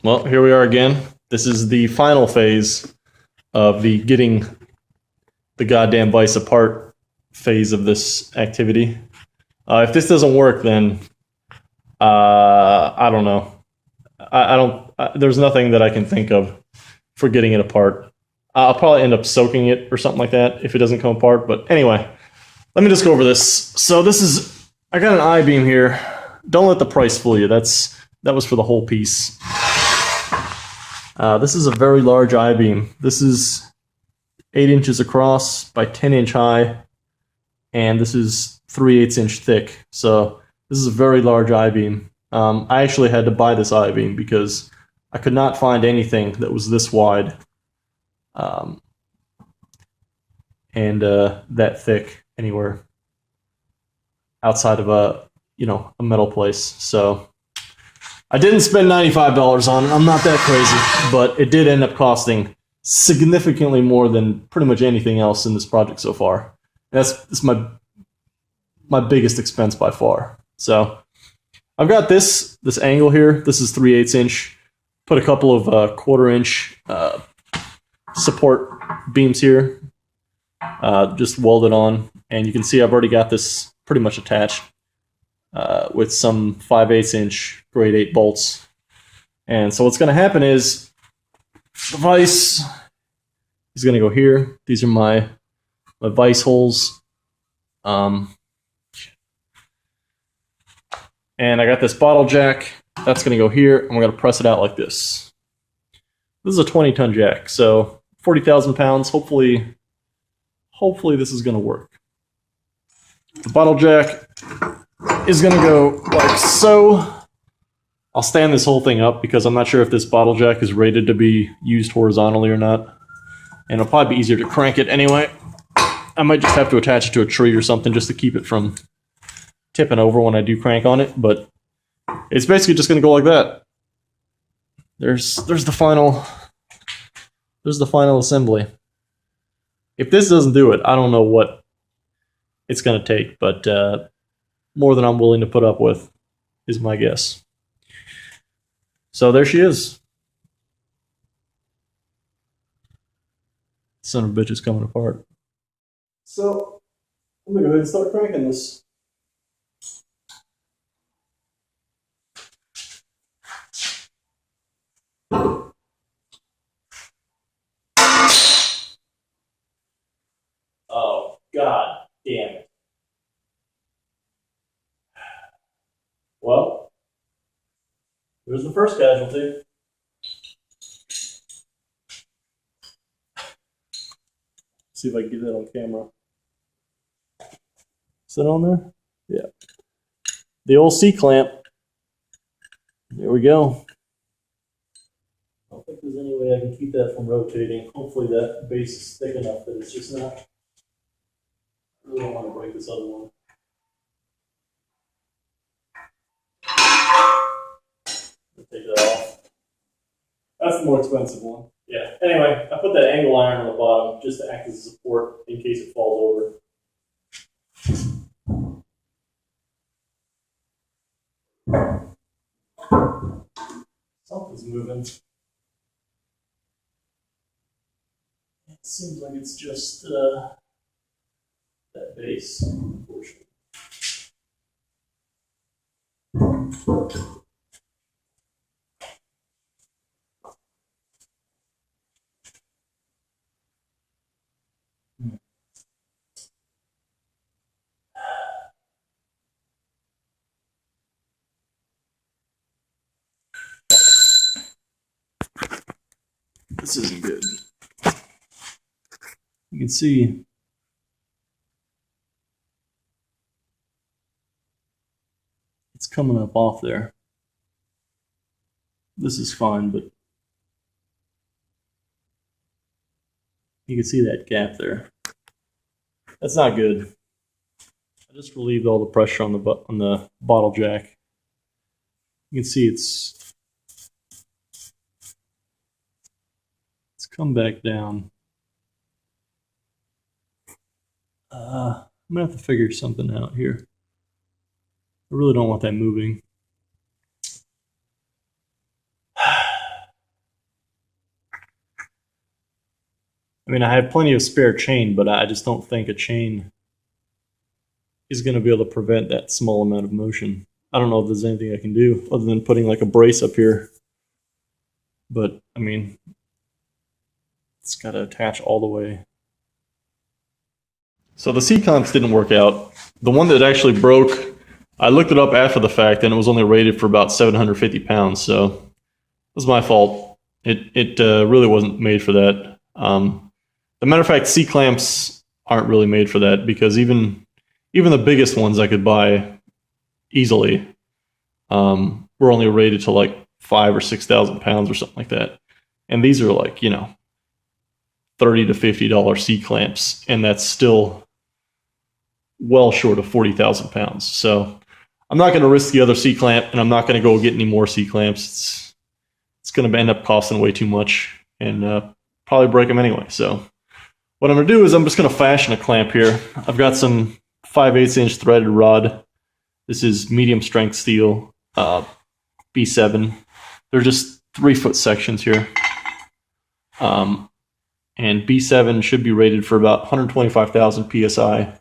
Well, here we are again. This is the final phase of the getting the goddamn vise apart phase of this activity. If this doesn't work, then I don't know. I don't. There's nothing that I can think of for getting it apart. I'll probably end up soaking it or something like that if it doesn't come apart. But anyway, let me just go over this. So this is. I got an I-beam here. Don't let the price fool you. That was for the whole piece. This is a very large I-beam. This is 8 inches across by 10 inch high, and this is 3/8 inch thick. So this is a very large I-beam. I actually had to buy this I-beam because I could not find anything that was this wide and that thick anywhere outside of a metal place. So I didn't spend $95 on it. I'm not that crazy, but it did end up costing significantly more than pretty much anything else in this project so far. That's my biggest expense by far. So I've got this angle here. This is 3/8 inch. Put a couple of 1/4 inch support beams here. Just welded on, and you can see I've already got this pretty much attached with some 5/8 inch grade 8 bolts. And so what's going to happen is the vise is going to go here. These are my vise holes. And I got this bottle jack. That's going to go here, and we're going to press it out like this. This is a 20-ton jack, so 40,000 pounds. Hopefully this is going to work. The bottle jack is going to go like so. I'll stand this whole thing up because I'm not sure if this bottle jack is rated to be used horizontally or not. And it'll probably be easier to crank it anyway. I might just have to attach it to a tree or something just to keep it from tipping over when I do crank on it, but it's basically just going to go like that. There's the final assembly. If this doesn't do it, I don't know what it's going to take, but more than I'm willing to put up with is my guess. So there she is. Son of a bitch is coming apart. So I'm going to go ahead and start cranking this. Oh, God damn it. Well, there's the first casualty. See if I can get that on camera. Is that on there? Yeah. The old C-clamp. There we go. I don't think there's any way I can keep that from rotating. Hopefully that base is thick enough that it's just not. I really don't want to break this other one. Take that off. That's the more expensive one. Yeah. Anyway, I put that angle iron on the bottom just to act as a support in case it falls over. Something's moving. It seems like it's just that base, unfortunately. This isn't good. You can see it's coming up off there. This is fine, but you can see that gap there. That's not good. I just relieved all the pressure on the bottle jack. You can see it's come back down. I'm gonna have to figure something out here. I really don't want that moving. I mean, I have plenty of spare chain, but I just don't think a chain is going to be able to prevent that small amount of motion. I don't know if there's anything I can do other than putting like a brace up here. But, I mean, it's got to attach all the way. So the C-clamps didn't work out. The one that actually broke, I looked it up after the fact, and it was only rated for about 750 pounds, so it was my fault. It really wasn't made for that. As a matter of fact, C-clamps aren't really made for that, because even the biggest ones I could buy easily were only rated to like 5,000 or 6,000 pounds or something like that. And these are like, you know, $30 to $50 C-clamps, and that's still well short of 40,000 pounds. So I'm not going to risk the other C-clamp, and I'm not going to go get any more C-clamps. It's going to end up costing way too much, and probably break them anyway. So what I'm going to do is I'm just going to fashion a clamp here. I've got some 5/8 inch threaded rod. This is medium strength steel, B7. They're just 3-foot sections here. And B7 should be rated for about 125,000 PSI.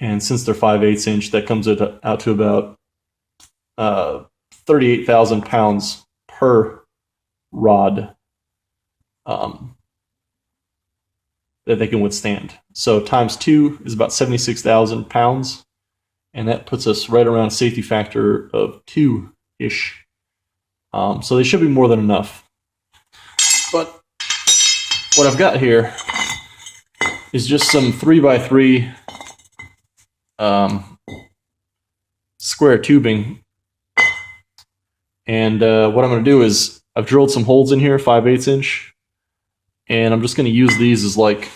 And since they're 5/8 inch, that comes out to about 38,000 pounds per rod that they can withstand. So times 2 is about 76,000 pounds. And that puts us right around a safety factor of 2-ish. So they should be more than enough. But what I've got here is just some 3x3 square tubing. And what I'm going to do is I've drilled some holes in here, 5/8 inch. And I'm just going to use these as like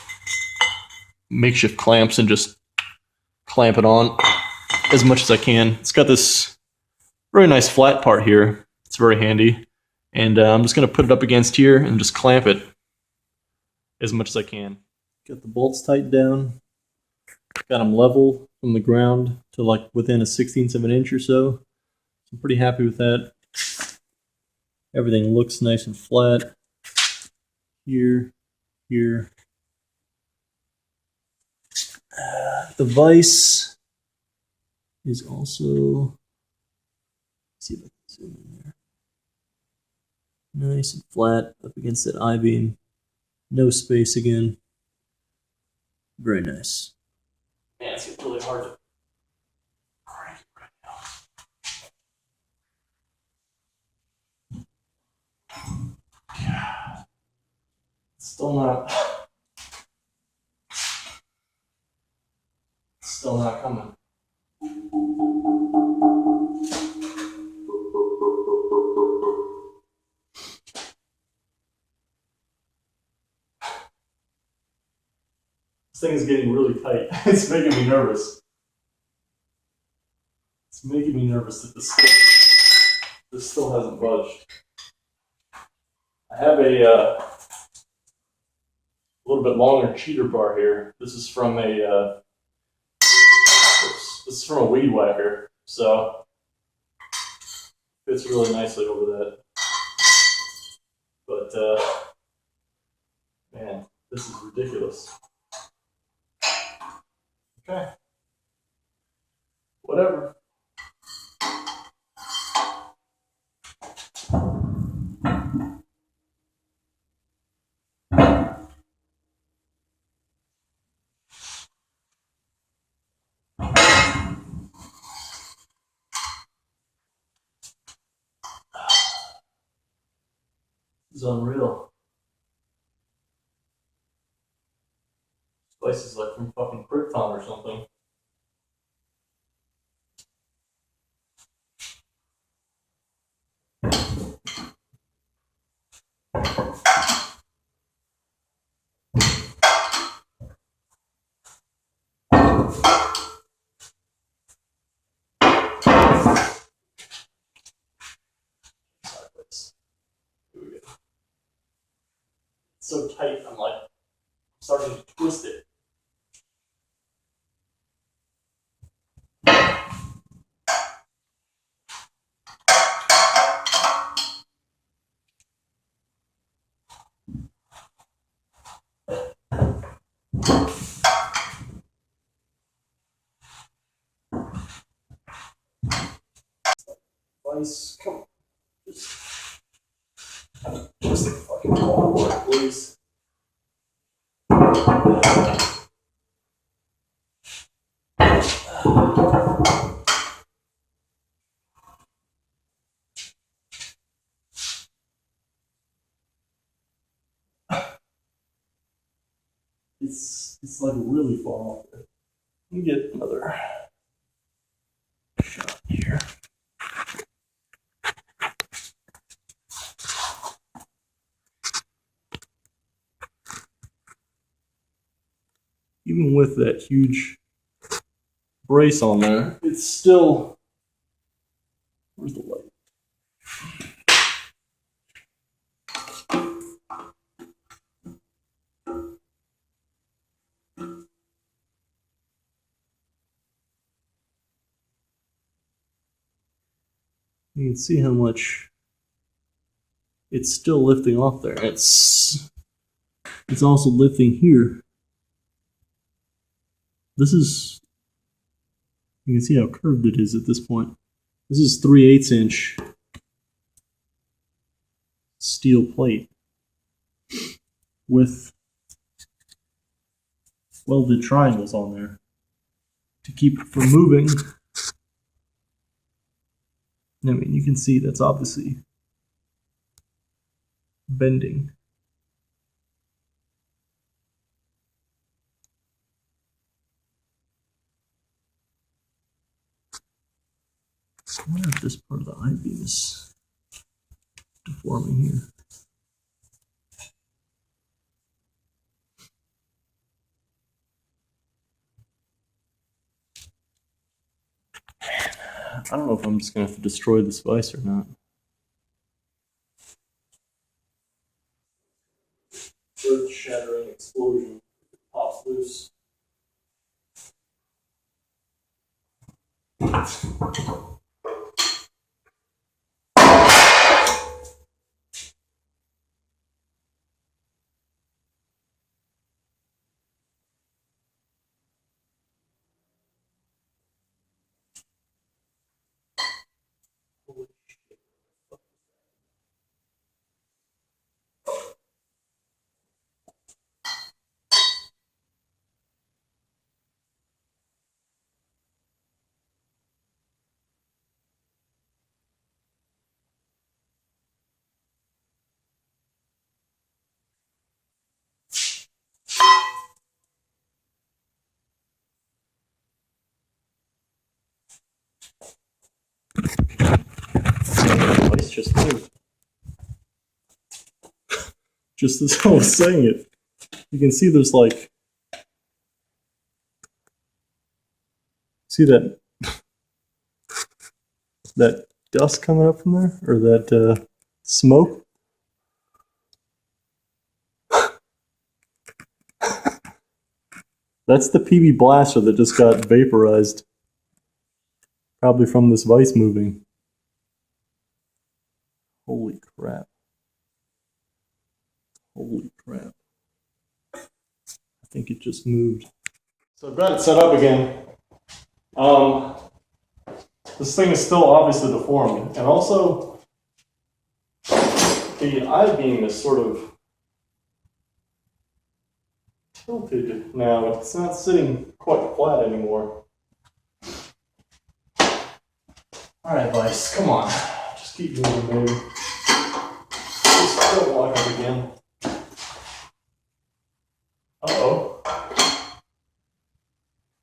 makeshift clamps and just clamp it on as much as I can. It's got this very nice flat part here. It's very handy. And I'm just going to put it up against here and just clamp it as much as I can. Got the bolts tightened down. Got them level from the ground to like within a 1/16 of an inch or so. I'm pretty happy with that. Everything looks nice and flat. Here. The vise is also, let's see if I can zoom in there. Nice and flat up against that I-beam. No space again. Very nice. Man, it's really hard to crank it right now. Yeah. Still not coming. This thing is getting really tight. It's making me nervous. It's making me nervous that this still hasn't budged. I have a little bit longer cheater bar here. This is from a weed whacker, so fits really nicely over that. But man, this is ridiculous. Okay, whatever. This is unreal. This place is like from fucking Krypton or something. Sideways. Here we go. It's so tight, I'm like starting to twist it. Vice. Come on. Just the fucking ball work, please. It's like really far off there. Let me get another shot here. Even with that huge brace on there, it's still. Where's the light? You can see how much it's still lifting off there. It's also lifting here. This is, you can see how curved it is at this point. This is 3/8 inch steel plate with welded triangles on there to keep it from moving. I mean, you can see that's obviously bending. I wonder if this part of the I-beam is deforming here. I don't know if I'm just going to have to destroy this vise or not. Earth-shattering explosion pops loose. Vice just moved. Just as I was saying it, you can see there's like, see that dust coming up from there, or that smoke. That's the PB blaster that just got vaporized, probably from this vise moving. Holy crap. Holy crap. I think it just moved. So I've got it set up again. This thing is still obviously deformed. And also, the I-beam is sort of tilted now. It's not sitting quite flat anymore. Alright, Vice, come on. Just keep moving, baby. Just don't lock up again. Uh-oh.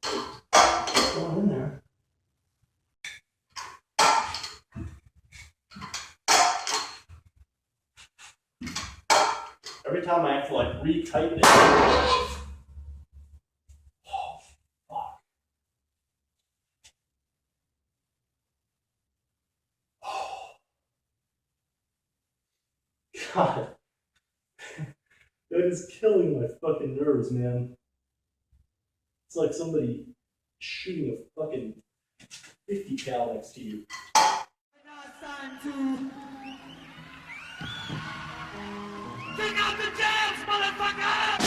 What's going on in there? Every time I have to like retighten it. Oh, fuck. Oh. God. That is killing my fucking nerves, man. It's like somebody shooting a fucking 50 cal next to you. Take out the jams, motherfucker!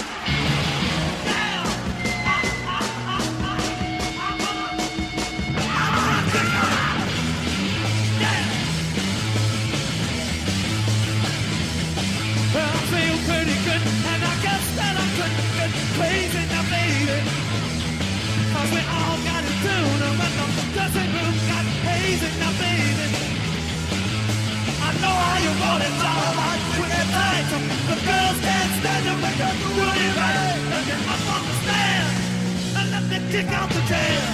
'cause we all got it tune, but the dressing room got hazy now, baby. I know how you want it, all right, quick and tight. The girls can't stand it when you're doing it right. And get up on the stand and let me kick out the tail.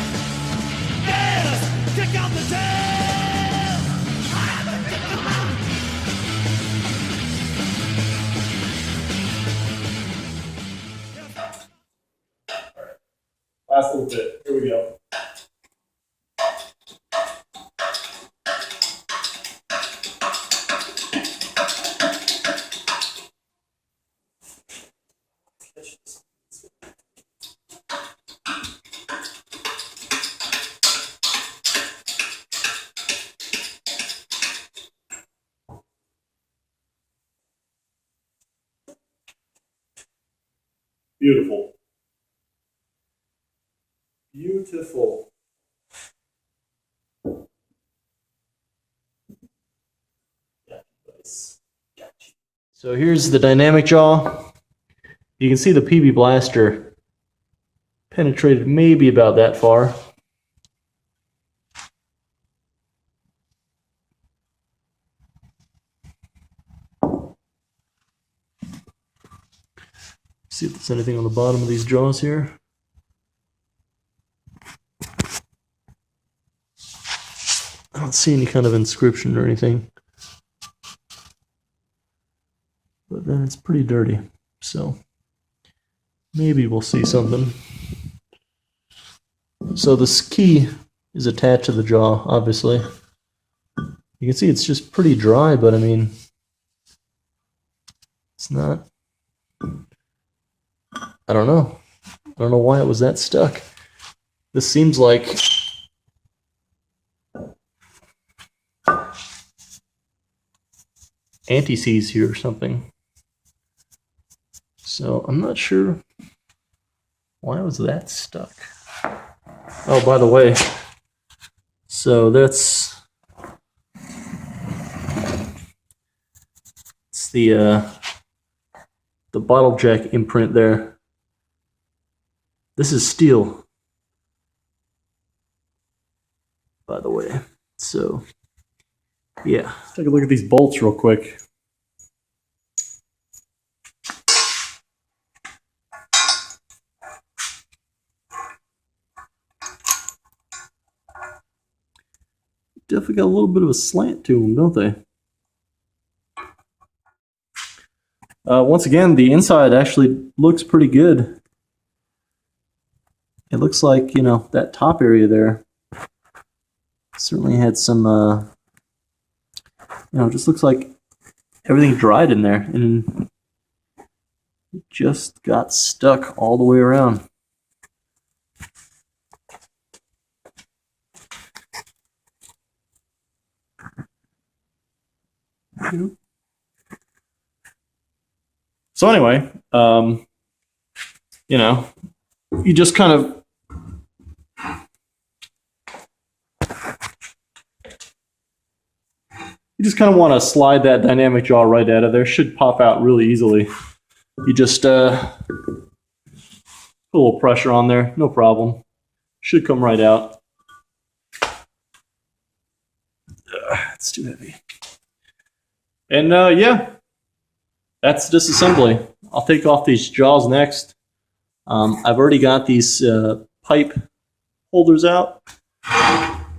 Yes, kick out the tail. I have to kick them out. Last little bit. Here we go. Beautiful. Beautiful. So here's the dynamic jaw. You can see the PB blaster penetrated maybe about that far. See if there's anything on the bottom of these jaws here. I don't see any kind of inscription or anything. But then it's pretty dirty. So maybe we'll see something. So this key is attached to the jaw, obviously. You can see it's just pretty dry, but I mean, it's not. I don't know. I don't know why it was that stuck. This seems like anti-seize here or something. So I'm not sure why was that stuck. Oh, by the way, so it's the bottle jack imprint there. This is steel, by the way. So yeah, let's take a look at these bolts real quick. Definitely got a little bit of a slant to them, don't they? Once again, the inside actually looks pretty good. It looks like, you know, that top area there certainly had some, you know, it just looks like everything dried in there and it just got stuck all the way around. So anyway, you know, you just kind of want to slide that dynamic jaw right out of there. Should pop out really easily. You just put a little pressure on there, no problem. Should come right out. It's too heavy. And yeah, that's disassembly. I'll take off these jaws next. I've already got these pipe holders out,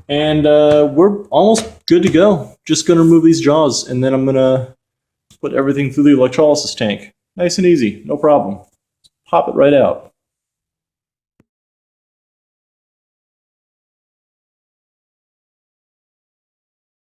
and we're almost good to go. Just going to remove these jaws, and then I'm going to put everything through the electrolysis tank. Nice and easy, no problem. Pop it right out.